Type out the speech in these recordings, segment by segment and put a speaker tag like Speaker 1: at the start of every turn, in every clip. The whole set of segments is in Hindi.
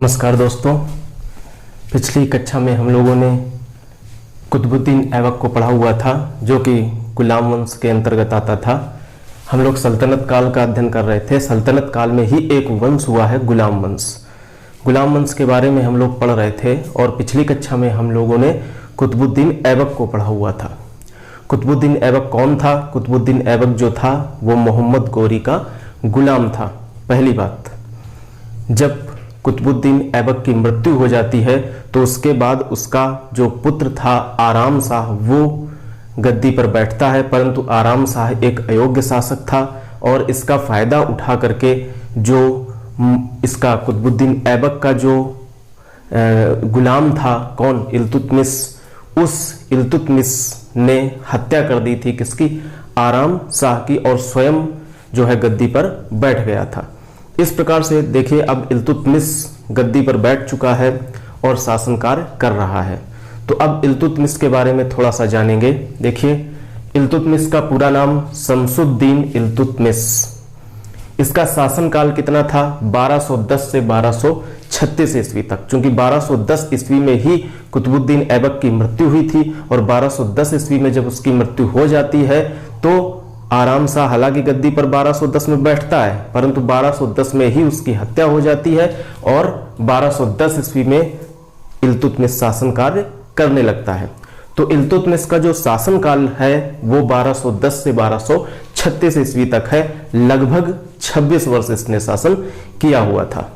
Speaker 1: नमस्कार दोस्तों। पिछली कक्षा में हम लोगों ने कुतुबुद्दीन ऐबक को पढ़ा हुआ था, जो कि गुलाम वंश के अंतर्गत आता था। हम लोग सल्तनत काल का अध्ययन कर रहे थे। सल्तनत काल में ही एक वंश हुआ है गुलाम वंश। गुलाम वंश के बारे में हम लोग पढ़ रहे थे और पिछली कक्षा में हम लोगों ने कुतुबुद्दीन ऐबक को पढ़ा हुआ था। कुतुबुद्दीन ऐबक कौन था? कुतुबुद्दीन ऐबक जो था वो मोहम्मद गोरी का गुलाम था। पहली बात, जब कुतुबुद्दीन ऐबक की मृत्यु हो जाती है तो उसके बाद उसका जो पुत्र था आराम शाह, वो गद्दी पर बैठता है। परंतु आराम शाह एक अयोग्य शासक था और इसका फायदा उठा करके जो इसका कुतुबुद्दीन ऐबक का जो गुलाम था, कौन? इल्तुतमिश। उस इल्तुतमिश ने हत्या कर दी थी किसकी? आराम शाह की, और स्वयं जो है गद्दी पर बैठ गया था। इस प्रकार से देखिए, अब इल्तुतमिश गद्दी पर बैठ चुका है और शासन कार्य कर रहा है। तो अब इल्तुतमिश के बारे में थोड़ा सा जानेंगे। देखिए, इल्तुतमिश का पूरा नाम शमसुद्दीन इल्तुतमिश। इसका शासन काल कितना था? 1210 से 1236 ईस्वी तक। चूंकि 1210 ईस्वी में ही कुतुबुद्दीन ऐबक की मृत्यु हुई थी और 1210 ईस्वी में जब उसकी मृत्यु हो जाती है तो आराम शाह हालांकि गद्दी पर 1210 में बैठता है, परंतु 1210 में ही उसकी हत्या हो जाती है और 1210 ईस्वी में इल्तुतमिश शासन कार्य करने लगता है। तो इल्तुतमिश का जो शासन काल है वो 1210 से 1236 ईस्वी तक है। लगभग 26 वर्ष इसने शासन किया हुआ था।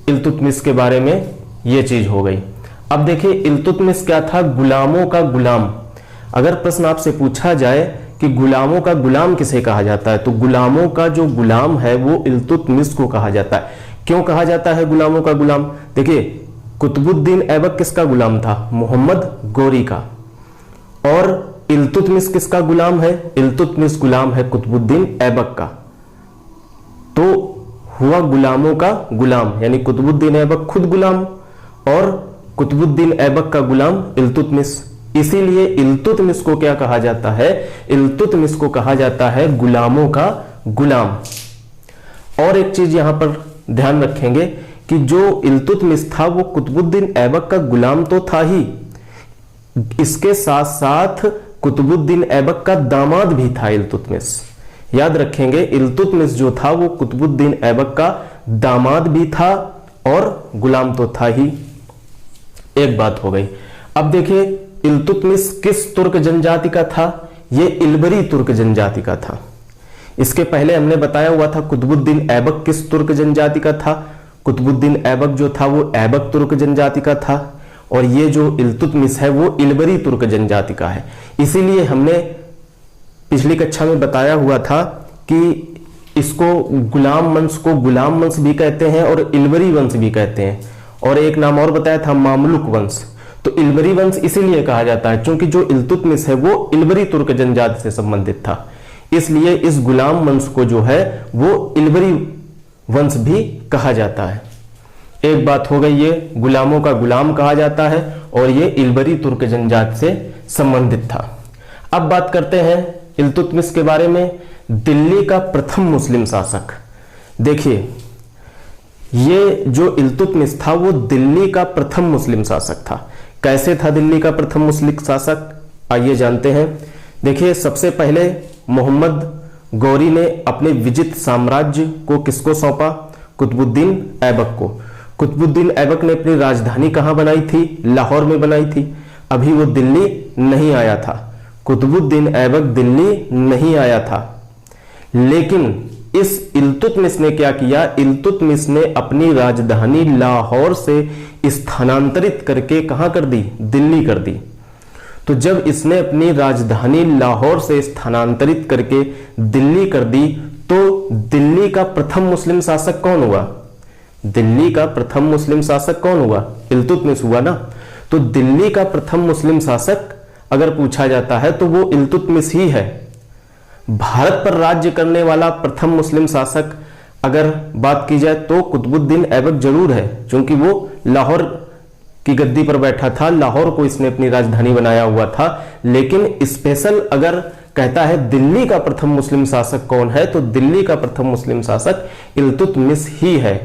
Speaker 1: इल्तुतमिश के बारे में ये चीज हो गई। अब देखिए, इल्तुतमिश क्या था? गुलामों का गुलाम। अगर प्रश्न आपसे पूछा जाए कि गुलामों का गुलाम किसे कहा जाता है, तो गुलामों का जो गुलाम है वो इल्तुतमिश को कहा जाता है। क्यों कहा जाता है गुलामों का गुलाम? देखिए, कुतुबुद्दीन ऐबक किसका गुलाम था? मोहम्मद गोरी का। और इल्तुतमिश किसका गुलाम है? इल्तुतमिश गुलाम है कुतुबुद्दीन ऐबक का। तो हुआ गुलामों का गुलाम, यानी कुतुबुद्दीन ऐबक खुद गुलाम और कुतुबुद्दीन ऐबक का गुलाम इल्तुतमिश। इसीलिए इल्तुतमिश को क्या कहा जाता है? इल्तुतमिश को कहा जाता है गुलामों का गुलाम। और एक चीज यहां पर ध्यान रखेंगे कि जो इल्तुतमिश था वो कुतुबुद्दीन ऐबक का गुलाम तो था ही, इसके साथ साथ कुतुबुद्दीन ऐबक का दामाद भी था इल्तुतमिश। याद रखेंगे, इल्तुतमिश जो था वो कुतुबुद्दीन ऐबक का दामाद भी था और गुलाम तो था ही। एक बात हो गई। अब देखिए, इल्तुतमिश किस तुर्क जनजाति का था? ये इल्बरी तुर्क जनजाति का था। इसके पहले हमने बताया हुआ था कुतुबुद्दीन ऐबक किस तुर्क जनजाति का था। कुतुबुद्दीन ऐबक जो था वो ऐबक तुर्क जनजाति का था और ये जो इल्तुतमिश है वो इल्बरी तुर्क जनजाति का है। इसीलिए हमने पिछली कक्षा में बताया हुआ था कि इसको गुलाम वंश को गुलाम वंश भी कहते हैं और इल्बरी वंश भी कहते हैं, और एक नाम और बताया था मामलुक वंश। तो इल्बरी वंश इसीलिए कहा जाता है क्योंकि जो इल्तुतमिश है वो इल्बरी तुर्क जनजाति से संबंधित था, इसलिए इस गुलाम वंश को जो है वो इल्बरी वंश भी कहा जाता है। एक बात हो गई, ये गुलामों का गुलाम कहा जाता है और ये इल्बरी तुर्क जनजाति से संबंधित था। अब बात करते हैं इल्तुतमिश के बारे में। दिल्ली का प्रथम मुस्लिम शासक। देखिए, ये जो इल्तुतमिश था वो दिल्ली का प्रथम मुस्लिम शासक था। कैसे था दिल्ली का प्रथम मुस्लिम शासक? आइए जानते हैं। देखिए, सबसे पहले मोहम्मद गौरी ने अपने विजित साम्राज्य को किसको सौंपा? कुतुबुद्दीन ऐबक को। कुतुबुद्दीन ऐबक ने अपनी राजधानी कहां बनाई थी? लाहौर में बनाई थी। अभी वो दिल्ली नहीं आया था। कुतुबुद्दीन ऐबक दिल्ली नहीं आया था, लेकिन इस इल्तुतमिश ने क्या किया? इल्तुतमिश ने अपनी राजधानी लाहौर से स्थानांतरित करके कहां कर दी? दिल्ली कर दी। तो जब इसने अपनी राजधानी लाहौर से स्थानांतरित करके दिल्ली कर दी तो दिल्ली का प्रथम मुस्लिम शासक कौन हुआ? दिल्ली का प्रथम मुस्लिम शासक कौन हुआ? इल्तुतमिश हुआ ना। तो दिल्ली का प्रथम मुस्लिम शासक अगर पूछा जाता है तो वो इल्तुतमिश ही है। भारत पर राज्य करने वाला प्रथम मुस्लिम शासक अगर बात की जाए तो कुतुबुद्दीन ऐबक जरूर है, क्योंकि वो लाहौर की गद्दी पर बैठा था, लाहौर को इसने अपनी राजधानी बनाया हुआ था। लेकिन स्पेशल अगर कहता है दिल्ली का प्रथम मुस्लिम शासक कौन है, तो दिल्ली का प्रथम मुस्लिम शासक इल्तुतमिश ही है,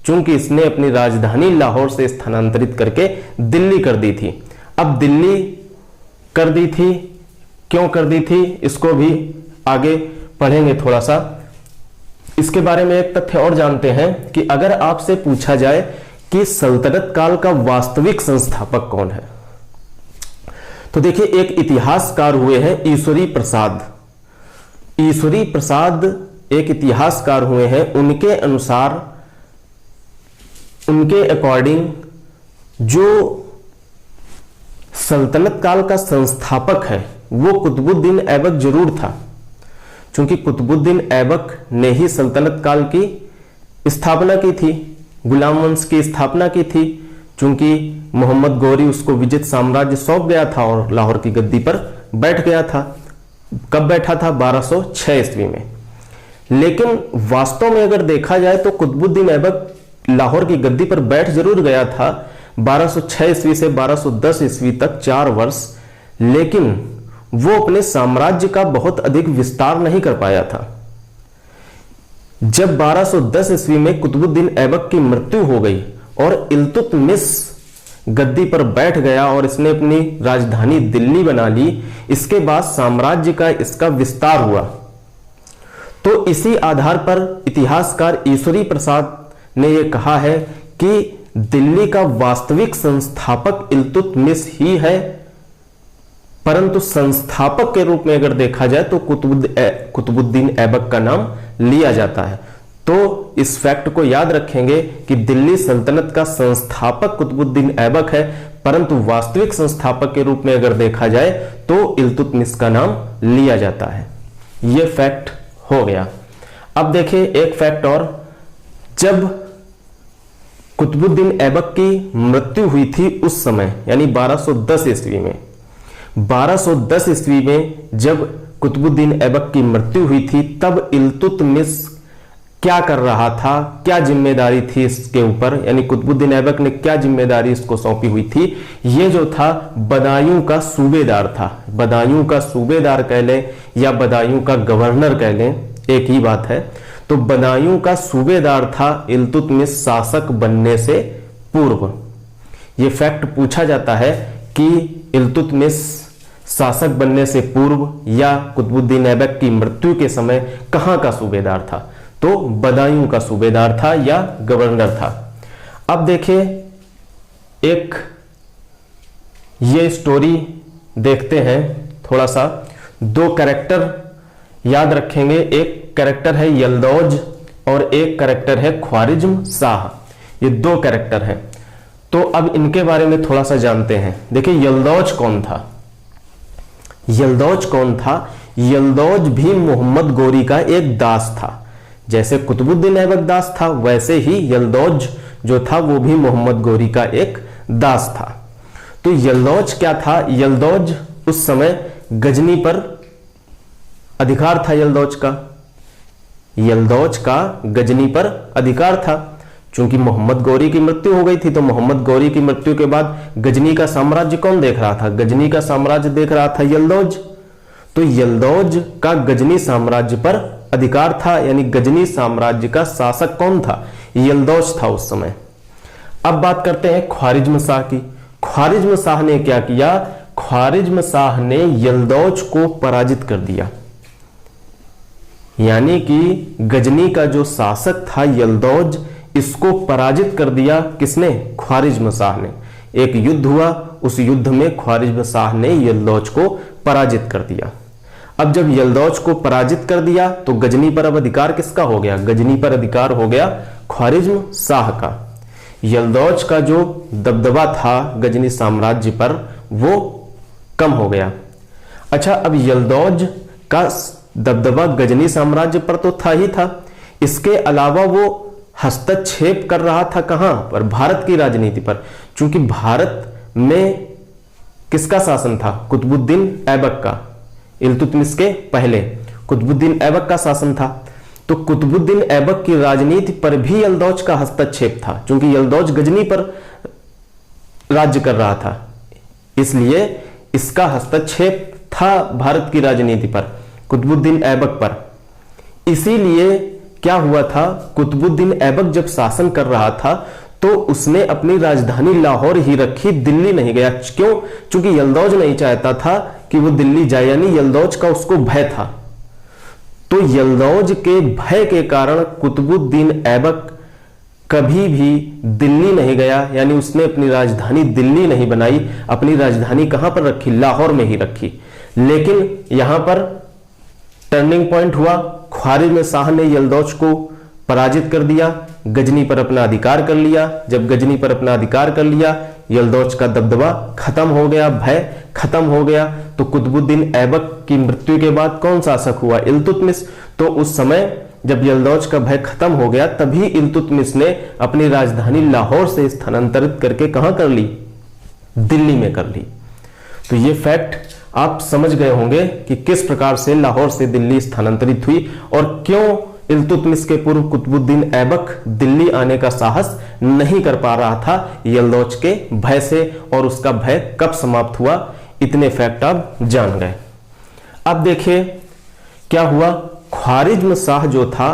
Speaker 1: चूंकि इसने अपनी राजधानी लाहौर से स्थानांतरित करके दिल्ली कर दी थी। अब दिल्ली कर दी थी, क्यों कर दी थी, इसको भी आगे पढ़ेंगे थोड़ा सा। इसके बारे में एक तथ्य और जानते हैं कि अगर आपसे पूछा जाए कि सल्तनत काल का वास्तविक संस्थापक कौन है, तो देखिए एक इतिहासकार हुए हैं ईश्वरी प्रसाद। ईश्वरी प्रसाद एक इतिहासकार हुए हैं। उनके अनुसार, उनके अकॉर्डिंग जो सल्तनत काल का संस्थापक है वो कुतुबुद्दीन ऐबक जरूर था, क्योंकि कुतुबुद्दीन ऐबक ने ही सल्तनत काल की स्थापना की थी, गुलाम वंश की स्थापना की थी। चूंकि मोहम्मद गौरी उसको विजित साम्राज्य सौंप गया था और लाहौर की गद्दी पर बैठ गया था। कब बैठा था? 1206 ईस्वी में। लेकिन वास्तव में अगर देखा जाए तो कुतुबुद्दीन ऐबक लाहौर की गद्दी पर बैठ जरूर गया था 1206 ईस्वी से 1210 ईस्वी तक 4 वर्ष, लेकिन वो अपने साम्राज्य का बहुत अधिक विस्तार नहीं कर पाया था। जब 1210 ईस्वी में कुतुबुद्दीन ऐबक की मृत्यु हो गई और इल्तुतमिश गद्दी पर बैठ गया और इसने अपनी राजधानी दिल्ली बना ली, इसके बाद साम्राज्य का इसका विस्तार हुआ। तो इसी आधार पर इतिहासकार ईश्वरी प्रसाद ने यह कहा है कि दिल्ली का वास्तविक संस्थापक इल्तुतमिश ही है, परंतु संस्थापक के रूप में अगर देखा जाए तो कुतुबुद्दीन ऐबक का नाम लिया जाता है। तो इस फैक्ट को याद रखेंगे कि दिल्ली सल्तनत का संस्थापक कुतुबुद्दीन ऐबक है, परंतु वास्तविक संस्थापक के रूप में अगर देखा जाए तो इल्तुतमिश का नाम लिया जाता है। यह फैक्ट हो गया। अब देखिए एक फैक्ट और, जब कुतुबुद्दीन ऐबक की मृत्यु हुई थी उस समय यानी 1210 ईस्वी में, 1210 ईस्वी में जब कुतुबुद्दीन ऐबक की मृत्यु हुई थी, तब इल्तुतमिश क्या कर रहा था, क्या जिम्मेदारी थी इसके ऊपर, यानी कुतुबुद्दीन ऐबक ने क्या जिम्मेदारी इसको सौंपी हुई थी। ये जो था बदायूं का सूबेदार था। बदायूं का सूबेदार कह लें या बदायूं का गवर्नर कह लें, एक ही बात है। तो बदायूं का सूबेदार था इल्तुतमिश शासक बनने से पूर्व। यह फैक्ट पूछा जाता है कि इल्तुतमिश शासक बनने से पूर्व या कुतुबुद्दीन ऐबक की मृत्यु के समय कहां का सूबेदार था, तो बदायूं का सूबेदार था या गवर्नर था। अब देखिए एक ये स्टोरी देखते हैं थोड़ा सा। दो कैरेक्टर याद रखेंगे, एक कैरेक्टर है यल्दौज और एक कैरेक्टर है ख्वारिज्म शाह। ये दो कैरेक्टर हैं, तो अब इनके बारे में थोड़ा सा जानते हैं। देखिए यल्दौज कौन था? यल्दौज कौन था? यल्दौज भी मोहम्मद गौरी का एक दास था। जैसे कुतुबुद्दीन ऐबक दास था, वैसे ही यल्दौज जो था वो भी मोहम्मद गौरी का एक दास था। तो यल्दौज क्या था? यल्दौज उस समय गजनी पर अधिकार था। यल्दौज का गजनी पर अधिकार था। चूंकि मोहम्मद गौरी की मृत्यु हो गई थी, तो मोहम्मद गौरी की मृत्यु के बाद गजनी का साम्राज्य कौन देख रहा था? गजनी का साम्राज्य देख रहा था यल्दौज। तो यल्दौज का गजनी साम्राज्य पर अधिकार था, यानी गजनी साम्राज्य का शासक कौन था? यल्दौज था उस समय। अब बात करते हैं ख्वारिज्म शाह की। ख्वारिज्म शाह ने क्या किया? ख्वारिज्म शाह ने यल्दौज को पराजित कर दिया। यानी कि गजनी का जो शासक था यल्दौज, इसको पराजित कर दिया। किसने? ख्वारिज्म शाह ने। एक युद्ध हुआ, उस युद्ध में ख्वारिज्म शाह ने यल्दौज को पराजित कर दिया। अब जब यल्दौज को पराजित कर दिया तो गजनी पर अब अधिकार किसका हो गया? गजनी पर अधिकार हो गया ख्वारिज्म शाह का। यल्दौज का जो दबदबा था गजनी साम्राज्य पर वो कम हो गया। अच्छा, अब यल्दौज का दबदबा गजनी साम्राज्य पर तो था ही था, इसके अलावा वो हस्तक्षेप कर रहा था कहां पर? भारत की राजनीति पर। चूंकि भारत में किसका शासन था? कुतुबुद्दीन ऐबक का। इल्तुतमिश के पहले कुतुबुद्दीन ऐबक का शासन था। तो कुतुबुद्दीन ऐबक की राजनीति पर भी यल्दौज का हस्तक्षेप था। चूंकि यल्दौज गजनी पर राज्य कर रहा था, इसलिए इसका हस्तक्षेप था भारत की राजनीति पर, कुतुबुद्दीन ऐबक पर। इसीलिए क्या हुआ था, कुतुबुद्दीन ऐबक जब शासन कर रहा था तो उसने अपनी राजधानी लाहौर ही रखी, दिल्ली नहीं गया। क्यों? क्योंकि यलदौज नहीं चाहता था कि वो दिल्ली जाए, यानी यलदौज का उसको भय था। तो यलदौज के भय के कारण कुतुबुद्दीन ऐबक कभी भी दिल्ली नहीं गया, यानी उसने अपनी राजधानी दिल्ली नहीं बनाई। अपनी राजधानी कहां पर रखी? लाहौर में ही रखी। लेकिन यहां पर टर्निंग पॉइंट हुआ, ख्वारिज़्म शाह ने यलदौज को पराजित कर दिया, गजनी पर अपना अधिकार कर लिया। जब गजनी पर अपना अधिकार कर लिया, यलदौज का दबदबा खत्म हो गया, भय खत्म हो गया। तो कुतुबुद्दीन ऐबक की मृत्यु के बाद कौन शासक हुआ? इल्तुतमिश। तो उस समय जब यलदौज का भय खत्म हो गया, तभी इल्तुतमिश ने अपनी राजधानी लाहौर से स्थानांतरित करके कहां कर ली? दिल्ली में कर ली। तो ये फैक्ट आप समझ गए होंगे कि किस प्रकार से लाहौर से दिल्ली स्थानांतरित हुई और क्यों इल्तुतमिश के पूर्व कुतुबुद्दीन ऐबक दिल्ली आने का साहस नहीं कर पा रहा था यलदौज के भय से, और उसका भय कब समाप्त हुआ। इतने फैक्ट आप जान गए। अब देखिए क्या हुआ। ख्वारिज़्म शाह जो था,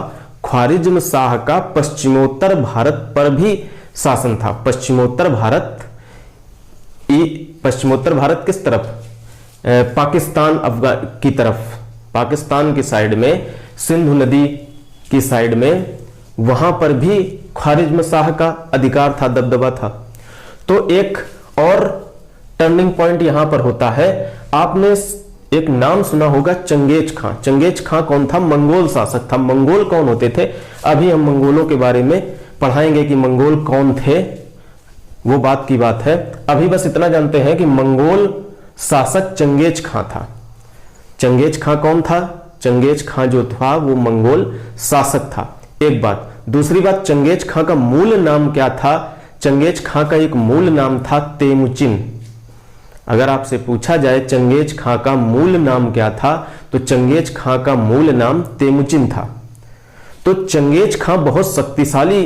Speaker 1: ख्वारिज़्म शाह का पश्चिमोत्तर भारत पर भी शासन था। पश्चिमोत्तर भारत, पश्चिमोत्तर भारत किस तरफ? पाकिस्तान की तरफ, पाकिस्तान की साइड में, सिंधु नदी की साइड में, वहां पर भी ख्वारिज़्म शाह का अधिकार था, दबदबा था। तो एक और टर्निंग पॉइंट यहां पर होता है। आपने एक नाम सुना होगा, चंगेज खां। चंगेज खां कौन था? मंगोल शासक था। मंगोल कौन होते थे? अभी हम मंगोलों के बारे में पढ़ाएंगे कि मंगोल कौन थे, वो बात की बात है। अभी बस इतना जानते हैं कि मंगोल शासक चंगेज खां था। चंगेज खां कौन था? चंगेज खां जो था वो मंगोल शासक था। एक बात। दूसरी बात, चंगेज खां का मूल नाम क्या था? चंगेज खां का एक मूल नाम था तेमुचिन। अगर आपसे पूछा जाए चंगेज खां का मूल नाम क्या था, तो चंगेज खां का मूल नाम तेमुचिन था। तो चंगेज खां बहुत शक्तिशाली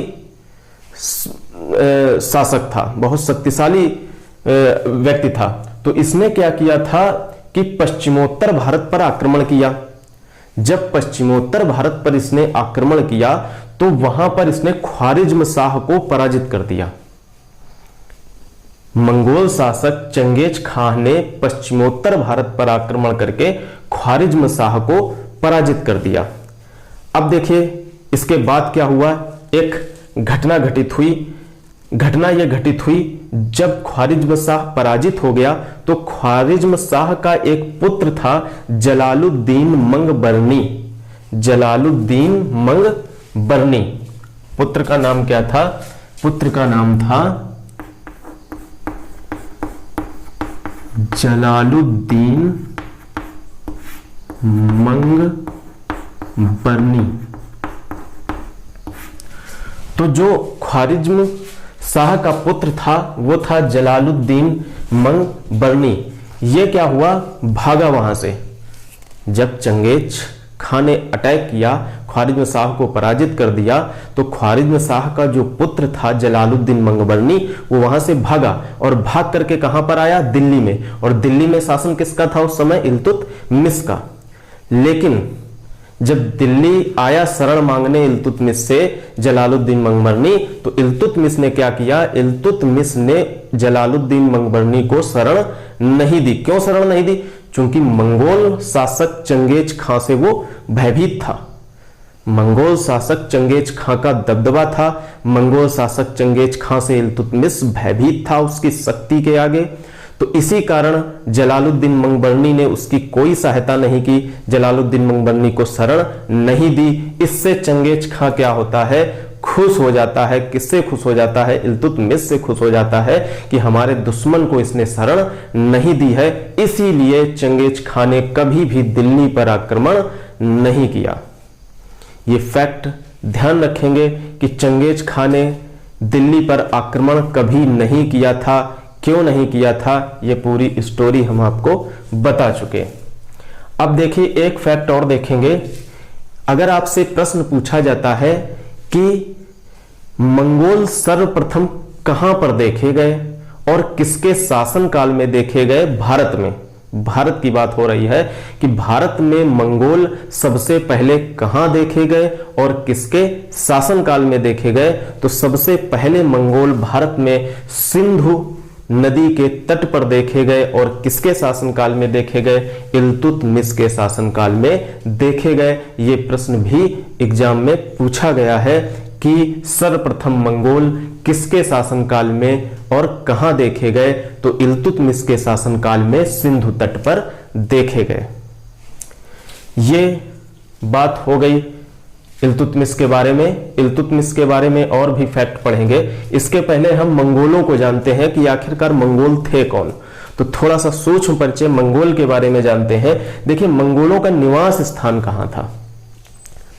Speaker 1: शासक था, बहुत शक्तिशाली व्यक्ति था। तो इसने क्या किया था कि पश्चिमोत्तर भारत पर आक्रमण किया। जब पश्चिमोत्तर भारत पर इसने आक्रमण किया तो वहां पर इसने ख्वारिज़्म शाह को पराजित कर दिया। मंगोल शासक चंगेज खां ने पश्चिमोत्तर भारत पर आक्रमण करके ख्वारिज़्म शाह को पराजित कर दिया। अब देखिए इसके बाद क्या हुआ। एक घटना घटित हुई। घटना यह घटित हुई जब ख्वारिज़्म शाह पराजित हो गया तो ख्वारिज़्म शाह का एक पुत्र था जलालुद्दीन मंगबरनी। जलालुद्दीन मंगबरनी, पुत्र का नाम क्या था? पुत्र का नाम था जलालुद्दीन मंगबरनी। तो जो ख्वारिज़्म शाह का पुत्र था वो था जलालुद्दीन मंगबरनी। ये क्या हुआ? भागा वहां से। जब चंगेज खां ने अटैक किया, ख्वारिज़्म शाह को पराजित कर दिया, तो ख्वारिज़्म शाह का जो पुत्र था जलालुद्दीन मंगबरनी वो वहां से भागा और भाग करके कहां पर आया? दिल्ली में। और दिल्ली में शासन किसका था उस समय? इल्तुतमिश का। लेकिन जब दिल्ली आया शरण मांगने इल्तुतमिश से जलालुद्दीन मंगबरनी, तो इल्तुतमिश ने क्या किया? इल्तुतमिश ने जलालुद्दीन मंगबरनी को शरण नहीं दी। क्यों शरण नहीं दी? क्योंकि मंगोल शासक चंगेज खां से वो भयभीत था। मंगोल शासक चंगेज खां का दबदबा था। मंगोल शासक चंगेज खां से इल्तुतमिश भयभीत था उसकी शक्ति के आगे। तो इसी कारण जलालुद्दीन मंगबरनी ने उसकी कोई सहायता नहीं की, जलालुद्दीन मंगबरनी को शरण नहीं दी। इससे चंगेज खां क्या होता है? खुश हो जाता है। किससे खुश हो जाता है? इल्तुतमिश से खुश हो जाता है कि हमारे दुश्मन को इसने शरण नहीं दी है। इसीलिए चंगेज खां ने कभी भी दिल्ली पर आक्रमण नहीं किया। ये फैक्ट ध्यान रखेंगे कि चंगेज खां ने दिल्ली पर आक्रमण कभी नहीं किया था। क्यों नहीं किया था, ये पूरी स्टोरी हम आपको बता चुके। अब देखिए एक फैक्ट और देखेंगे। अगर आपसे प्रश्न पूछा जाता है कि मंगोल सर्वप्रथम कहां पर देखे गए और किसके शासनकाल में देखे गए भारत में, भारत की बात हो रही है कि भारत में मंगोल सबसे पहले कहां देखे गए और किसके शासनकाल में देखे गए। तो सबसे पहले मंगोल भारत में सिंधु नदी के तट पर देखे गए और किसके शासनकाल में देखे गए, इल्तुतमिश के शासनकाल में देखे गए। ये प्रश्न भी एग्जाम में पूछा गया है कि सर्वप्रथम मंगोल किसके शासनकाल में और कहां देखे गए। तो इल्तुतमिश के शासनकाल में सिंधु तट पर देखे गए। ये बात हो गई इल्तुतमिश के बारे में। इल्तुतमिश के बारे में और भी फैक्ट पढ़ेंगे। इसके पहले हम मंगोलों को जानते हैं कि आखिरकार मंगोल थे कौन। तो थोड़ा सा सूक्ष्म परिचय मंगोल के बारे में जानते हैं। देखिए मंगोलों का निवास स्थान कहां था।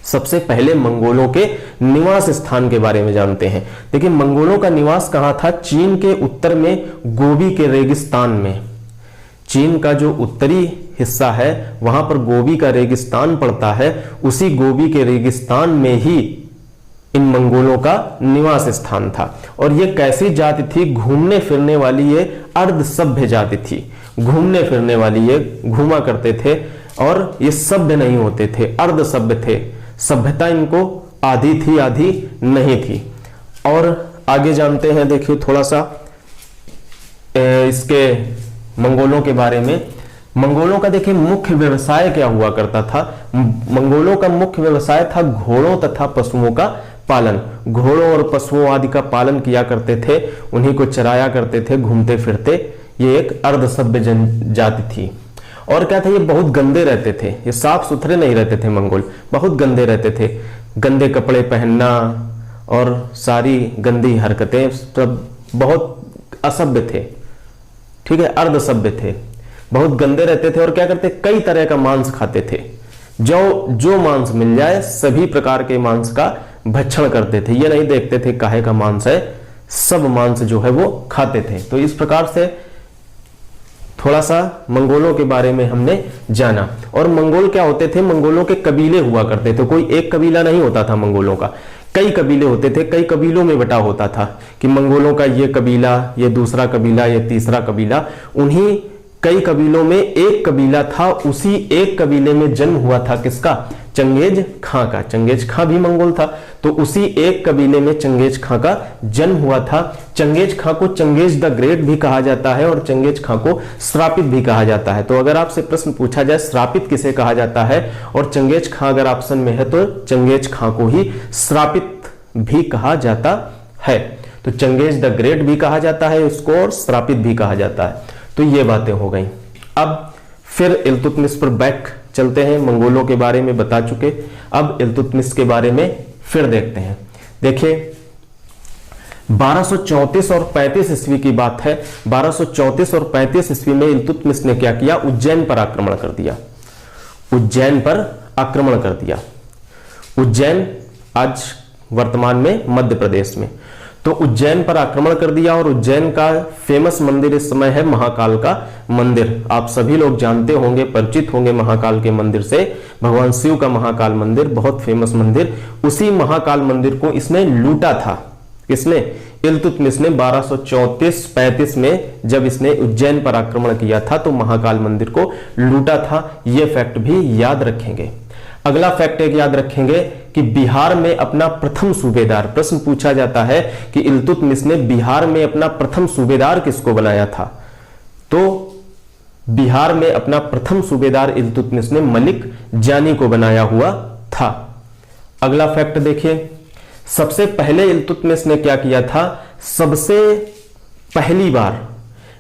Speaker 1: सबसे पहले मंगोलों के निवास स्थान के बारे में जानते हैं। देखिए मंगोलों का निवास कहां था, चीन के उत्तर में गोबी के रेगिस्तान में। चीन का जो उत्तरी हिस्सा है वहां पर गोबी का रेगिस्तान पड़ता है, उसी गोबी के रेगिस्तान में ही इन मंगोलों का निवास स्थान था। और ये कैसी जाति थी, घूमने फिरने वाली ये अर्ध सभ्य जाति थी। घूमने फिरने वाली ये घूमा करते थे और ये सभ्य नहीं होते थे, अर्ध सभ्य थे। सभ्यता इनको आधी थी आधी नहीं थी। और आगे जानते हैं, देखिए थोड़ा सा इसके मंगोलों के बारे में। मंगोलों का देखिए मुख्य व्यवसाय क्या हुआ करता था। मंगोलों का मुख्य व्यवसाय था घोड़ों तथा पशुओं का पालन। घोड़ों और पशुओं आदि का पालन किया करते थे, उन्हीं को चराया करते थे घूमते फिरते। ये एक अर्ध सभ्य जनजाति थी। और क्या था, ये बहुत गंदे रहते थे, ये साफ सुथरे नहीं रहते थे। मंगोल बहुत गंदे रहते थे, गंदे कपड़े पहनना और सारी गंदी हरकतें, सब बहुत असभ्य थे। ठीक है, अर्ध सभ्य थे, बहुत गंदे रहते थे। और क्या करते, कई तरह का मांस खाते थे। जो मांस मिल जाए सभी प्रकार के मांस का भक्षण करते थे। ये नहीं देखते थे काहे का मांस है, सब मांस जो है वो खाते थे। तो इस प्रकार से थोड़ा सा मंगोलों के बारे में हमने जाना। और मंगोल क्या होते थे, मंगोलों के कबीले हुआ करते थे। कोई एक कबीला नहीं होता था मंगोलों का, कई कबीले होते थे। कई कबीलों में बटा होता था कि मंगोलों का ये कबीला, ये दूसरा कबीला, ये तीसरा कबीला। उन्हीं कई कबीलों में एक कबीला था, उसी एक कबीले में जन्म हुआ था किसका, चंगेज खां का। चंगेज खां भी मंगोल था, तो उसी एक कबीले में चंगेज खां का जन्म हुआ था। चंगेज खां को चंगेज द ग्रेट भी कहा जाता है और चंगेज खां को श्रापित भी कहा जाता है। तो अगर आपसे प्रश्न पूछा जाए श्रापित किसे कहा जाता है और चंगेज खां अगर ऑप्शन में है तो चंगेज खां को ही श्रापित भी कहा जाता है। तो चंगेज द ग्रेट भी कहा जाता है उसको और श्रापित भी कहा जाता है। तो ये बातें हो गई। अब फिर इल्तुतमिश पर बैक चलते हैं। मंगोलों के बारे में बता चुके, अब इल्तुतमिश के बारे में फिर देखते हैं। देखिए 1234 और 35 ईस्वी की बात है। 1234 और 35 ईस्वी में इल्तुतमिश ने क्या किया, उज्जैन पर आक्रमण कर दिया। उज्जैन पर आक्रमण कर दिया। उज्जैन आज वर्तमान में मध्य प्रदेश में। तो उज्जैन पर आक्रमण कर दिया और उज्जैन का फेमस मंदिर इस समय है महाकाल का मंदिर। आप सभी लोग जानते होंगे, परिचित होंगे महाकाल के मंदिर से। भगवान शिव का महाकाल मंदिर बहुत फेमस मंदिर। उसी महाकाल मंदिर को इसने लूटा था। किसने, इल्तुतमिश ने 1234-35 में जब इसने उज्जैन पर आक्रमण किया था तो महाकाल मंदिर को लूटा था। यह फैक्ट भी याद रखेंगे। अगला फैक्ट एक याद रखेंगे कि बिहार में अपना प्रथम सूबेदार, प्रश्न पूछा जाता है कि इल्तुतमिश ने बिहार में अपना प्रथम सूबेदार किसको बनाया था। तो बिहार में अपना प्रथम सूबेदार इल्तुतमिश ने मलिक जानी को बनाया हुआ था। अगला फैक्ट देखिए, सबसे पहले इल्तुतमिश ने क्या किया था, सबसे पहली बार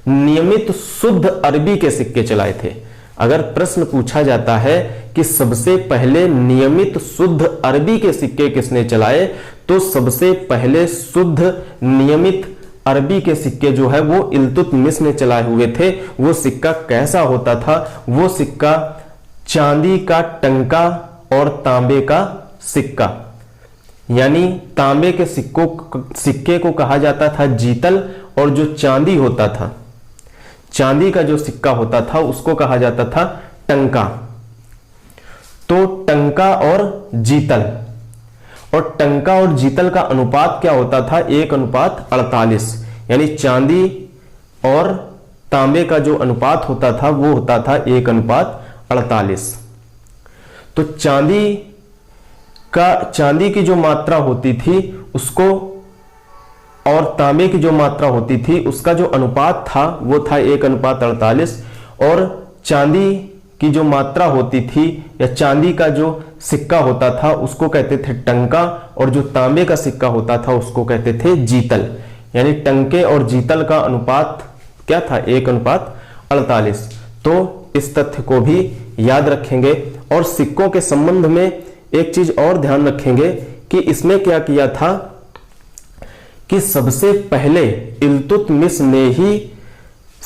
Speaker 1: नियमित शुद्ध अरबी के सिक्के चलाए थे। अगर प्रश्न पूछा जाता है कि सबसे पहले नियमित शुद्ध अरबी के सिक्के किसने चलाए, तो सबसे पहले शुद्ध नियमित अरबी के सिक्के जो है वो इल्तुतमिश ने चलाए हुए थे। वो सिक्का कैसा होता था, वो सिक्का चांदी का टंका और तांबे का सिक्का, यानी तांबे के सिक्के को कहा जाता था जीतल, और जो चांदी होता था, चांदी का जो सिक्का होता था उसको कहा जाता था टंका। तो टंका और जीतल, और टंका और जीतल का अनुपात क्या होता था, 1:48, यानी चांदी और तांबे का जो अनुपात होता था वो होता था 1:48। तो चांदी की जो मात्रा होती थी उसको और तांबे की जो मात्रा होती थी उसका जो अनुपात था वो था 1:48। और चांदी की जो मात्रा होती थी या चांदी का जो सिक्का होता था उसको कहते थे टंका, और जो तांबे का सिक्का होता था उसको कहते थे जीतल। यानी टंके और जीतल का अनुपात क्या था? 1:48। तो इस तथ्य को भी याद रखेंगे। और सिक्कों के संबंध में एक चीज और ध्यान रखेंगे कि इसमें क्या किया था कि सबसे पहले इल्तुतमिश ने ही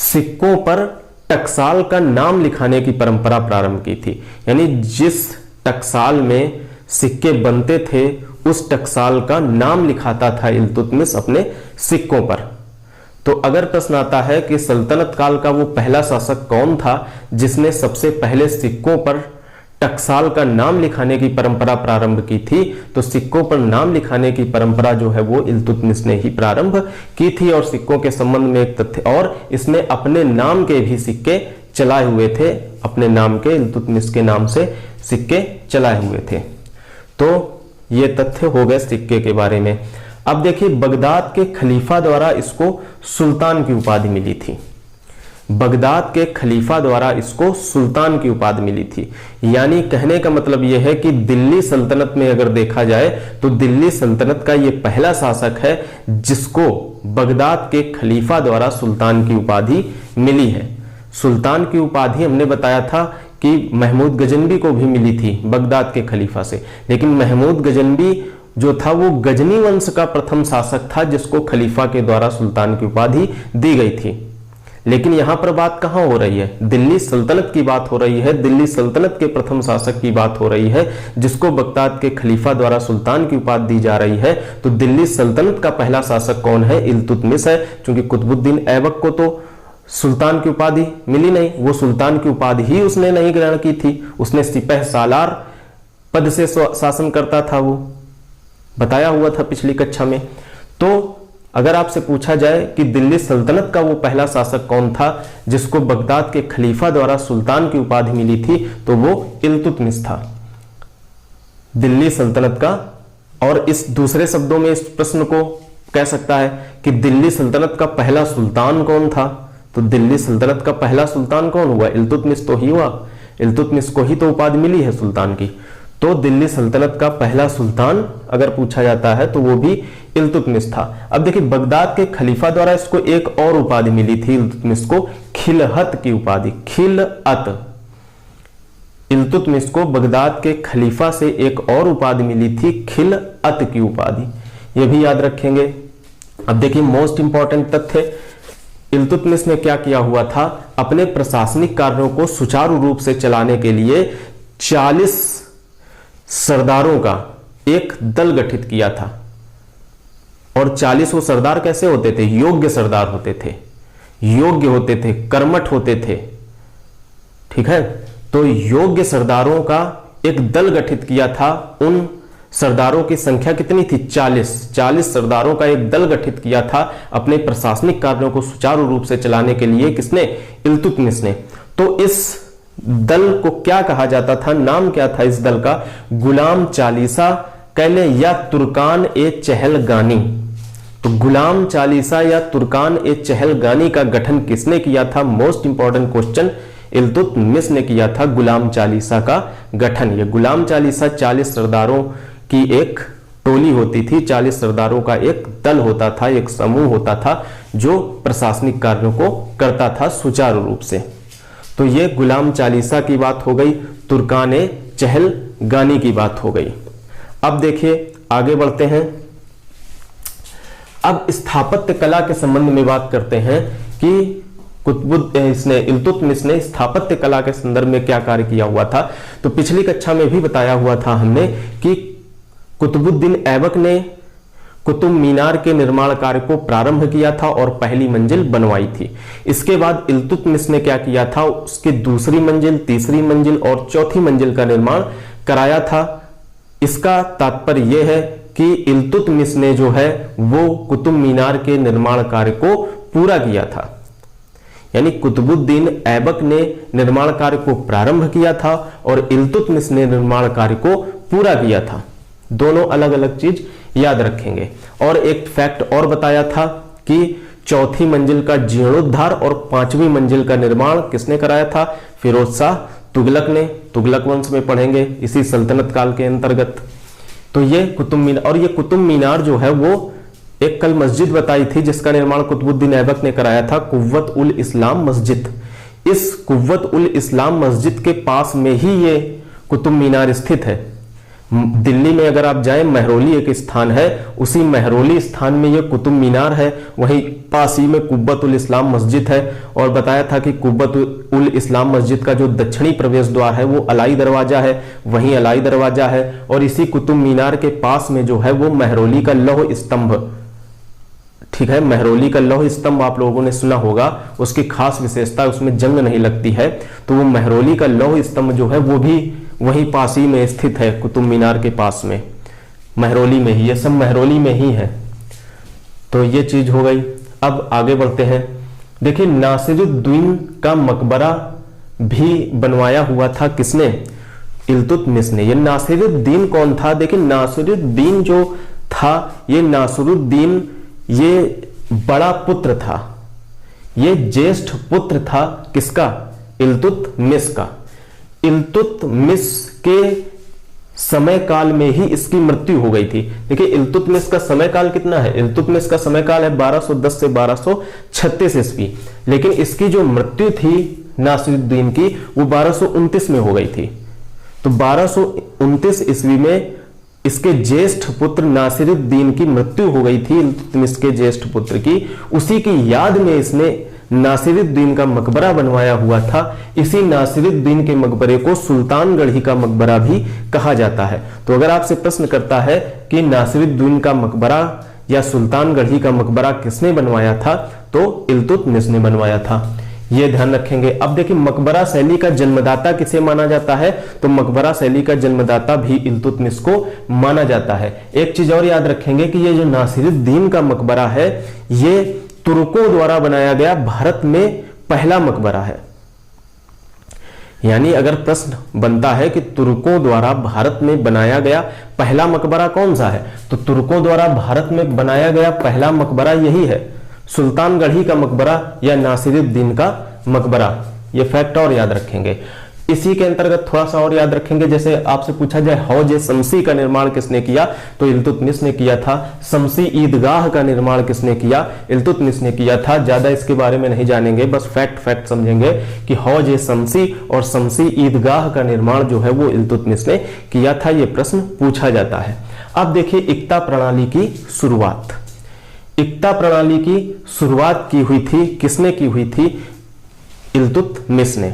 Speaker 1: सिक्कों पर टकसाल का नाम लिखाने की परंपरा प्रारंभ की थी। यानी जिस टकसाल में सिक्के बनते थे उस टकसाल का नाम लिखाता था इल्तुतमिश अपने सिक्कों पर। तो अगर प्रश्न आता है कि सल्तनत काल का वो पहला शासक कौन था जिसने सबसे पहले सिक्कों पर टकसाल का नाम लिखाने की परंपरा प्रारंभ की थी, तो सिक्कों पर नाम लिखाने की परंपरा जो है वो इल्तुतमिश ने ही प्रारंभ की थी। और सिक्कों के संबंध में एक तथ्य और, इसने अपने नाम के भी सिक्के चलाए हुए थे, अपने नाम के इल्तुतमिश के नाम से सिक्के चलाए हुए थे। तो ये तथ्य हो गए सिक्के के बारे में। अब देखिए बगदाद के खलीफा द्वारा इसको सुल्तान की उपाधि मिली थी। बगदाद के खलीफा द्वारा इसको सुल्तान की उपाधि मिली थी। यानी कहने का मतलब यह है कि दिल्ली सल्तनत में अगर देखा जाए तो दिल्ली सल्तनत का यह पहला शासक है जिसको बगदाद के खलीफा द्वारा सुल्तान की उपाधि मिली है। सुल्तान की उपाधि हमने बताया था कि महमूद गजनवी को भी मिली थी बगदाद के खलीफा से, लेकिन महमूद गजनवी जो था वो गजनी वंश का प्रथम शासक था जिसको खलीफा के द्वारा सुल्तान की उपाधि दी गई थी। लेकिन यहां पर बात कहां हो रही है? दिल्ली सल्तनत की बात हो रही है। दिल्ली सल्तनत के प्रथम शासक की बात हो रही है जिसको बगदाद के खलीफा द्वारा सुल्तान की उपाधि दी जा रही है। तो दिल्ली सल्तनत का पहला शासक कौन है? इल्तुतमिश है। क्योंकि कुतुबुद्दीन ऐबक को तो सुल्तान की उपाधि मिली नहीं, वो सुल्तान की उपाधि ही उसने नहीं ग्रहण की थी। उसने सिपह सालार पद से शासन करता था, वो बताया हुआ था पिछली कक्षा में। तो अगर आपसे पूछा जाए कि दिल्ली सल्तनत का वो पहला शासक कौन था जिसको बगदाद के खलीफा द्वारा सुल्तान की उपाधि मिली थी, तो वो इल्तुतमिश था, दिल्ली सल्तनत का। और इस दूसरे शब्दों में इस प्रश्न को कह सकता है कि दिल्ली सल्तनत का पहला सुल्तान कौन था? तो दिल्ली सल्तनत का पहला सुल्तान कौन हुआ? इल्तुतमिश तो ही हुआ। इल्तुतमिश को ही तो उपाधि मिली है सुल्तान की। तो दिल्ली सल्तनत का पहला सुल्तान अगर पूछा जाता है तो वो भी इल्तुतमिश था। अब देखिए बगदाद के खलीफा द्वारा इसको एक और उपाधि मिली थी इल्तुतमिश को, खिलहत की उपाधि। खिलअत, इल्तुतमिश को बगदाद के खलीफा से एक और उपाधि मिली थी, खिलअत की उपाधि। ये भी याद रखेंगे। अब देखिए मोस्ट इंपॉर्टेंट तथ्य, इल्तुतमिश ने क्या किया हुआ था? अपने प्रशासनिक कार्यों को सुचारू रूप से चलाने के लिए 40 सरदारों का एक दल गठित किया था। और 40 वो सरदार कैसे होते थे? योग्य सरदार होते थे, योग्य होते थे, कर्मठ होते थे। ठीक है, तो योग्य सरदारों का एक दल गठित किया था। उन सरदारों की संख्या कितनी थी? 40 सरदारों का एक दल गठित किया था अपने प्रशासनिक कार्यों को सुचारू रूप से चलाने के लिए। किसने? इल्तुतमिश ने। तो इस दल को क्या कहा जाता था? नाम क्या था इस दल का? गुलाम चालीसा कहले या तुर्कान ए चहलगानी। तो गुलाम चालीसा या तुर्कान ए चहलगानी का गठन किसने किया था? मोस्ट इंपॉर्टेंट क्वेश्चन, इल्तुतमिश ने किया था गुलाम चालीसा का गठन। ये गुलाम चालीसा 40 सरदारों की एक टोली होती थी, 40 सरदारों का एक दल होता था, एक समूह होता था जो प्रशासनिक कार्यों को करता था सुचारू रूप से। तो ये गुलाम चालीसा की बात हो गई, तुर्कान ए चहलगानी की बात हो गई। अब देखिए आगे बढ़ते हैं। अब स्थापत्य कला के संबंध में बात करते हैं कि इल्तुतमिश ने स्थापत्य कला के संदर्भ में क्या कार्य किया हुआ था। तो पिछली कक्षा में भी बताया हुआ था हमने कि कुतुबुद्दीन ऐबक ने कुतुब मीनार के निर्माण कार्य को प्रारंभ किया था और पहली मंजिल बनवाई थी। इसके बाद इल्तुतमिश ने क्या किया था? उसकी दूसरी मंजिल, तीसरी मंजिल और चौथी मंजिल का निर्माण कराया था। इसका तात्पर्य यह है कि इल्तुतमिश ने जो है वो कुतुब मीनार के निर्माण कार्य को पूरा किया था। यानी कुतुबुद्दीन ऐबक ने निर्माण कार्य को प्रारंभ किया था और इल्तुतमिश ने निर्माण कार्य को पूरा किया था। दोनों अलग अलग चीज याद रखेंगे। और एक फैक्ट और बताया था कि चौथी मंजिल का जीर्णोद्धार और पांचवी मंजिल का निर्माण किसने कराया था? फिरोज शाह तुगलक ने। तुगलक वंश में पढ़ेंगे इसी सल्तनत काल के अंतर्गत। तो ये कुतुब मीनार, और ये कुतुब मीनार जो है वो एक कल मस्जिद बताई थी जिसका निर्माण कुतुबुद्दीन ऐबक ने कराया था, कुव्वत उल इस्लाम मस्जिद। इस कुव्वत उल इस्लाम मस्जिद के पास में ही ये कुतुब मीनार स्थित है। दिल्ली में अगर आप जाएं, महरौली एक स्थान है, उसी महरौली स्थान में ये कुतुब मीनार है, वहीं पास ही में कुव्वत उल इस्लाम मस्जिद है। और बताया था कि कुव्वत उल इस्लाम मस्जिद का जो दक्षिणी प्रवेश द्वार है वो अलाई दरवाजा है, वहीं अलाई दरवाजा है। और इसी कुतुब मीनार के पास में जो है वो महरौली का लौह स्तंभ, ठीक है, महरौली का लौह स्तंभ आप लोगों ने सुना होगा, उसकी खास विशेषता उसमें जंग नहीं लगती है। तो वो महरौली का लौह स्तंभ जो है वो भी वहीं पास ही में स्थित है, कुतुब मीनार के पास में, महरौली में ही। ये सब महरौली में ही है। तो ये चीज हो गई। अब आगे बढ़ते हैं। देखिए, नासिरुद्दीन का मकबरा भी बनवाया हुआ था किसने? इल्तुतमिश ने। ये नासिरुद्दीन कौन था? देखिए, नासिरुद्दीन जो था, ये नासिरुद्दीन ये बड़ा पुत्र था, ये ज्येष्ठ पुत्र था किसका? इल्तुतमिश का। इल्तुतमिश के समय काल में ही इसकी मृत्यु हो गई थी। देखिए, इल्तुतमिश का समय काल कितना है? इल्तुतमिश का समय काल है 1210 से 1236 ईस्वी, लेकिन इसकी जो मृत्यु थी नासिरुद्दीन की वो 1229 में हो गई थी। तो 1229 ईस्वी में इसके ज्येष्ठ पुत्र नासिरुद्दीन की मृत्यु हो गई थी, इल्तुतमिश के ज्येष्ठ पुत्र की। उसी की याद में इसने नासिरुद्दीन का मकबरा बनवाया हुआ था। इसी नासिरुद्दीन के मकबरे को सुल्तानगढ़ी का मकबरा भी कहा जाता है। तो अगर आपसे प्रश्न करता है कि नासिरुद्दीन का मकबरा या सुल्तानगढ़ी का मकबरा किसने बनवाया था, तो इल्तुतमिश ने बनवाया था। ये ध्यान रखेंगे। अब देखिए, मकबरा शैली का जन्मदाता किसे माना जाता है? तो मकबरा शैली का जन्मदाता भी इल्तुतमिश को माना जाता है। एक चीज और याद रखेंगे कि ये जो नासिरुद्दीन का मकबरा है, ये तुर्कों द्वारा बनाया गया भारत में पहला मकबरा है। यानी अगर प्रश्न बनता है कि तुर्कों द्वारा भारत में बनाया गया पहला मकबरा कौन सा है, तो तुर्कों द्वारा भारत में बनाया गया पहला मकबरा यही है, सुल्तानगढ़ी का मकबरा या नासिरुद्दीन का मकबरा। ये फैक्ट और याद रखेंगे। इसी के अंतर्गत थोड़ा सा और याद रखेंगे, जैसे आपसे पूछा जाए हौज शमसी का निर्माण किसने किया, तो इल्तुतमिश ने किया था। शमसी ईदगाह का निर्माण किसने किया? इल्तुतमिश ने किया था। ज्यादा इसके बारे में नहीं जानेंगे, बस फैक्ट समझेंगे कि हौज शमसी और शमसी ईदगाह का निर्माण जो है वो इल्तुतमिश ने किया था। ये प्रश्न पूछा जाता है। अब देखिए, इक्ता प्रणाली की शुरुआत। इक्ता प्रणाली की शुरुआत की हुई थी, किसने की हुई थी? इल्तुतमिश ने।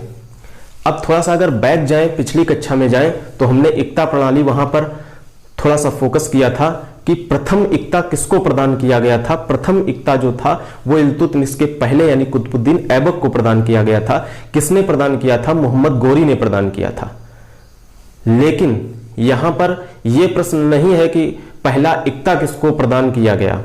Speaker 1: अब थोड़ा सा अगर बैक जाएं, पिछली कक्षा में जाएं, तो हमने इक्ता प्रणाली वहां पर थोड़ा सा फोकस किया था कि प्रथम इक्ता किसको प्रदान किया गया था। प्रथम इक्ता जो था वो इल्तुतमिश के पहले यानी कुतुबुद्दीन ऐबक को प्रदान किया गया था। किसने प्रदान किया था? मोहम्मद गोरी ने प्रदान किया था। लेकिन यहां पर यह प्रश्न नहीं है कि पहला इक्ता किसको प्रदान किया गया।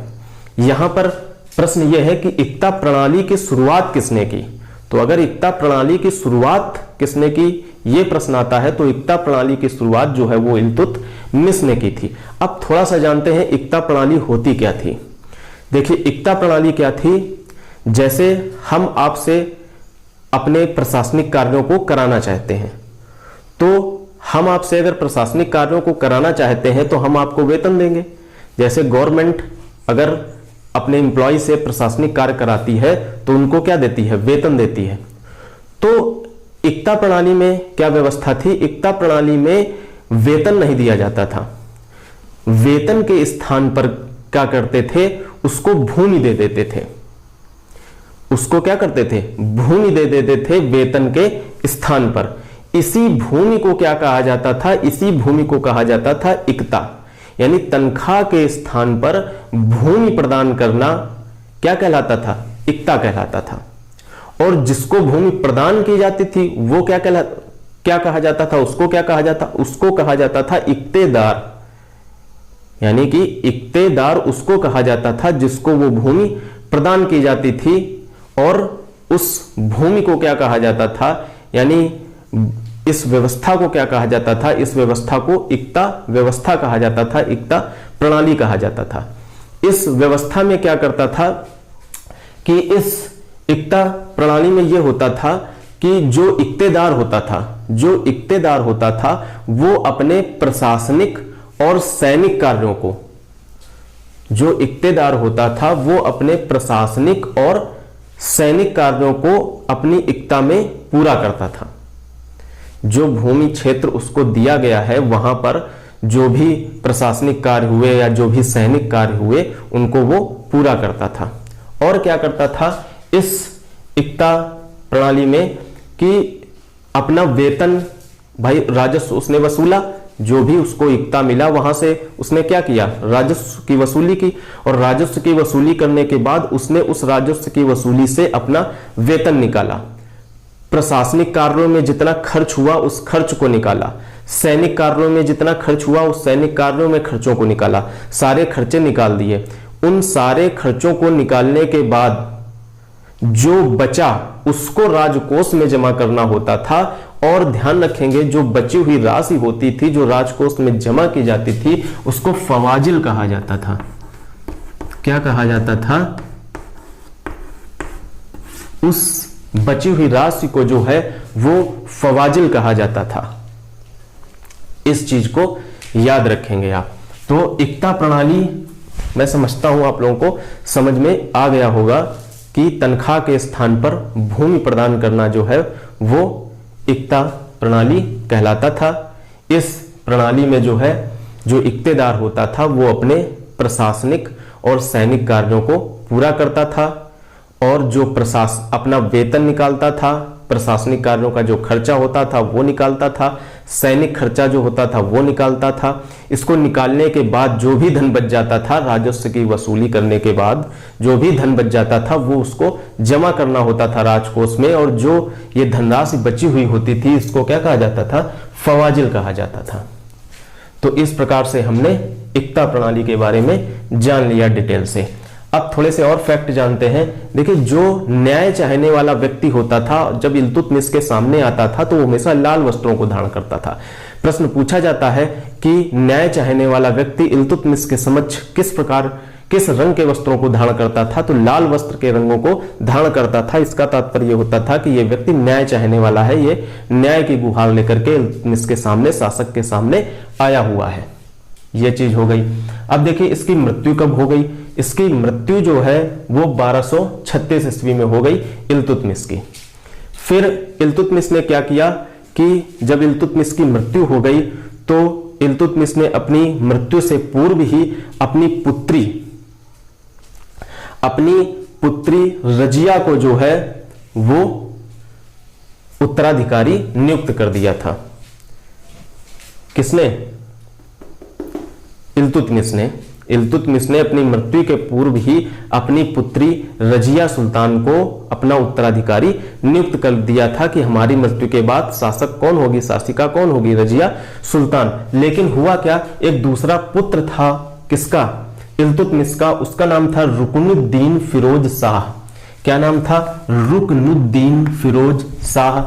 Speaker 1: यहां पर प्रश्न यह है कि इक्ता प्रणाली की शुरुआत किसने की। तो अगर इक्ता प्रणाली की शुरुआत किसने की यह प्रश्न आता है, तो इक्ता प्रणाली की शुरुआत जो है वो इल्तुतमिश ने की थी। अब थोड़ा सा जानते हैं इक्ता प्रणाली होती क्या थी। देखिए, इक्ता प्रणाली क्या थी? जैसे हम आपसे अपने प्रशासनिक कार्यों को कराना चाहते हैं, तो हम आपसे अगर प्रशासनिक कार्यों को कराना चाहते हैं तो हम आपको वेतन देंगे। जैसे गवर्नमेंट अगर अपने एम्प्लॉय से प्रशासनिक कार्य कराती है तो उनको क्या देती है? वेतन देती है। तो इक्ता प्रणाली में क्या व्यवस्था थी? इक्ता प्रणाली में वेतन नहीं दिया जाता था। वेतन के स्थान पर क्या करते थे? उसको भूमि दे देते थे। उसको क्या करते थे? भूमि दे देते थे वेतन के स्थान पर। इसी भूमि को क्या कहा जाता था? इसी भूमि को कहा जाता था इक्ता। यानी तनख्वाह के स्थान पर भूमि प्रदान करना क्या कहलाता था? इक्ता कहलाता था। और जिसको भूमि प्रदान की जाती थी वो क्या कहा जाता था? उसको क्या कहा जाता? उसको कहा जाता था इक्तेदार। यानी कि इक्तेदार उसको कहा जाता था जिसको वो भूमि प्रदान की जाती थी और उस भूमि को क्या कहा जाता था, यानी इस व्यवस्था को क्या कहा जाता था, इस व्यवस्था को इक्ता व्यवस्था कहा जाता था, इक्ता प्रणाली कहा जाता था। इस व्यवस्था में क्या करता था कि इस इक्ता प्रणाली में यह होता था कि जो इक्तेदार होता था वो अपने प्रशासनिक और सैनिक कार्यों को, जो इक्तेदार होता था वो अपने प्रशासनिक और सैनिक कार्यों को अपनी इक्ता में पूरा करता था। जो भूमि क्षेत्र उसको दिया गया है वहां पर जो भी प्रशासनिक कार्य हुए या जो भी सैनिक कार्य हुए उनको वो पूरा करता था। और क्या करता था इस इक्ता प्रणाली में कि अपना वेतन, भाई राजस्व उसने वसूला, जो भी उसको इक्ता मिला वहां से उसने क्या किया, राजस्व की वसूली की, और राजस्व की वसूली करने के बाद उसने उस राजस्व की वसूली से अपना वेतन निकाला। प्रशासनिक कार्यों में जितना खर्च हुआ उस खर्च को निकाला, सैनिक कार्यों में जितना खर्च हुआ उस सैनिक कार्यों में खर्चों को निकाला, सारे खर्चे निकाल दिए। उन सारे खर्चों को निकालने के बाद जो बचा उसको राजकोष में जमा करना होता था। और ध्यान रखेंगे जो बची हुई राशि होती थी जो राजकोष में जमा की जाती थी उसको फवाजिल कहा जाता था। क्या कहा जाता था, उस बची हुई राशि को जो है वो फवाजिल कहा जाता था। इस चीज को याद रखेंगे आप। तो इक्ता प्रणाली मैं समझता हूं आप लोगों को समझ में आ गया होगा कि तनख्वाह के स्थान पर भूमि प्रदान करना जो है वो इक्ता प्रणाली कहलाता था। इस प्रणाली में जो है जो इक्तेदार होता था वो अपने प्रशासनिक और सैनिक कार्यों को पूरा करता था और जो अपना वेतन निकालता था, प्रशासनिक कार्यों का जो खर्चा होता था वो निकालता था, सैनिक खर्चा जो होता था वो निकालता था। इसको निकालने के बाद जो भी धन बच जाता था, राजस्व की वसूली करने के बाद जो भी धन बच जाता था वो उसको जमा करना होता था राजकोष में, और जो ये धनराशि बची हुई होती थी इसको क्या कहा जाता था, फवाजिल कहा जाता था। तो इस प्रकार से हमने इक्ता प्रणाली के बारे में जान लिया डिटेल से। अब थोड़े से और फैक्ट जानते हैं। देखिए जो न्याय चाहने वाला व्यक्ति होता था जब इल्तुतमिश के सामने आता था तो वो हमेशा लाल वस्त्रों को धारण करता था। प्रश्न पूछा जाता है कि न्याय चाहने वाला व्यक्ति इल्तुतमिश के समक्ष किस रंग के वस्त्रों को धारण करता था, तो लाल वस्त्र के रंगों को धारण करता था। इसका तात्पर्य होता था कि यह व्यक्ति न्याय चाहने वाला है, ये न्याय की गुहार लेकर के इल्तुतमिश के सामने, शासक के सामने आया हुआ है। यह चीज हो गई। अब देखिए इसकी मृत्यु कब हो गई। इसकी मृत्यु जो है वो 1236 ईस्वी में हो गई इल्तुतमिश की। फिर इल्तुतमिश ने क्या किया कि जब इल्तुतमिश की मृत्यु हो गई तो इल्तुतमिश ने अपनी मृत्यु से पूर्व ही अपनी पुत्री रजिया को जो है वो उत्तराधिकारी नियुक्त कर दिया था। किसने? इल्तुतमिश ने अपनी मृत्यु के पूर्व ही अपनी पुत्री रजिया सुल्तान को अपना उत्तराधिकारी नियुक्त कर दिया था कि हमारी मृत्यु के बाद शासक कौन होगी, शासिका कौन होगी, रजिया सुल्तान। लेकिन हुआ क्या, एक दूसरा पुत्र था किसका, इल्तुतमिश का, उसका नाम था रुकनुद्दीन फिरोज शाह। क्या नाम था? रुकनुद्दीन फिरोज शाह।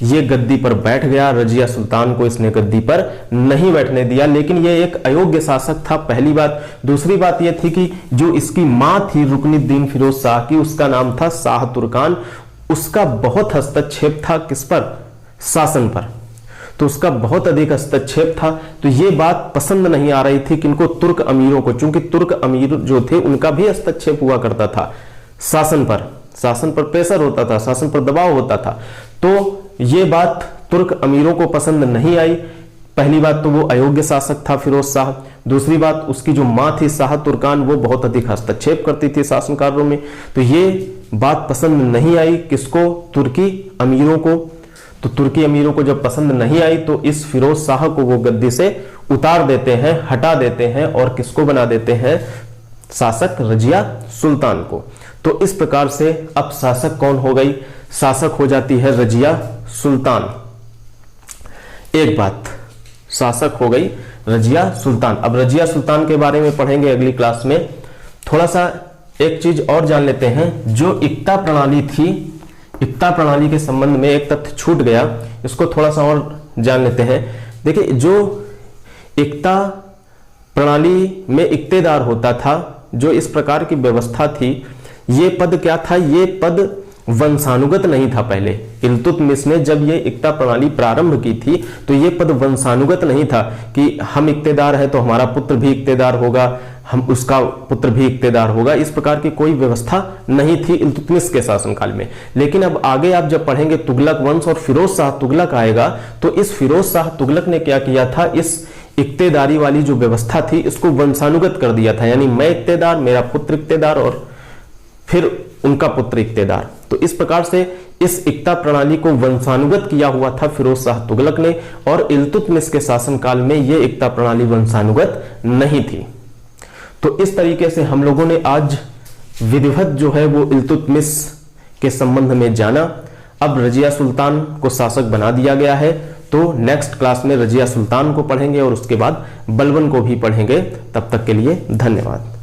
Speaker 1: ये गद्दी पर बैठ गया, रजिया सुल्तान को इसने गद्दी पर नहीं बैठने दिया। लेकिन ये एक अयोग्य शासक था, पहली बात। दूसरी बात ये थी कि जो इसकी मां थी रुकनुद्दीन फिरोज शाह की, उसका नाम था शाह तुर्कान। उसका बहुत हस्तक्षेप था किस पर? शासन पर। तो उसका बहुत अधिक हस्तक्षेप था। तो ये बात पसंद नहीं आ रही थी किनको? तुर्क अमीरों को, चूंकि तुर्क अमीर जो थे उनका भी हस्तक्षेप हुआ करता था शासन पर प्रेशर होता था, शासन पर दबाव होता था। तो ये बात तुर्क अमीरों को पसंद नहीं आई। पहली बात तो वो अयोग्य शासक था फिरोज शाह। दूसरी बात उसकी जो मां थी शाह तुर्कान, वो बहुत अधिक हस्तक्षेप करती थी शासन कार्यों में। तो ये बात पसंद नहीं आई किसको? तुर्की अमीरों को। तो तुर्की अमीरों को जब पसंद नहीं आई तो इस फिरोज शाह को वो गद्दी से उतार देते हैं, हटा देते हैं, और किसको बना देते हैं? शासक रजिया सुल्तान को। तो इस प्रकार से अब शासक कौन हो गई? शासक हो जाती है रजिया सुल्तान। एक बात, शासक हो गई रजिया सुल्तान। अब रजिया सुल्तान के बारे में पढ़ेंगे अगली क्लास में। थोड़ा सा एक चीज और जान लेते हैं। जो इक्ता प्रणाली थी एकता प्रणाली के संबंध में एक तथ्य छूट गया, इसको थोड़ा सा और जान लेते हैं। देखिए, जो एकता प्रणाली में इक्तेदार होता था, जो इस प्रकार की व्यवस्था थी, ये पद क्या था? ये पद वंशानुगत नहीं था। पहले इल्तुतमिश ने जब ये एकता प्रणाली प्रारंभ की थी तो ये पद वंशानुगत नहीं था कि हम इक्तेदार है तो हमारा पुत्र भी इक्तेदार होगा, हम उसका पुत्र भी इक्तेदार होगा। इस प्रकार की कोई व्यवस्था नहीं थी इल्तुतमिश के शासनकाल में। लेकिन अब आगे आप जब पढ़ेंगे तुगलक वंश और फिरोज शाह तुगलक आएगा, तो इस फिरोज शाह तुगलक ने क्या किया था? इस इक्तेदारी वाली जो व्यवस्था थी इसको वंशानुगत कर दिया था, यानी मैं इक्तेदार, मेरा पुत्र इक्तेदार और फिर उनका पुत्र इक्तेदार। तो इस प्रकार से इस एकता प्रणाली को वंशानुगत किया हुआ था फिरोज शाह तुगलक ने, और इल्तुतमिश के शासनकाल में यह एकता प्रणाली वंशानुगत नहीं थी। तो इस तरीके से हम लोगों ने आज विधिवत जो है वो इल्तुतमिश के संबंध में जाना। अब रजिया सुल्तान को शासक बना दिया गया है, तो नेक्स्ट क्लास में रजिया सुल्तान को पढ़ेंगे और उसके बाद बलबन को भी पढ़ेंगे। तब तक के लिए धन्यवाद।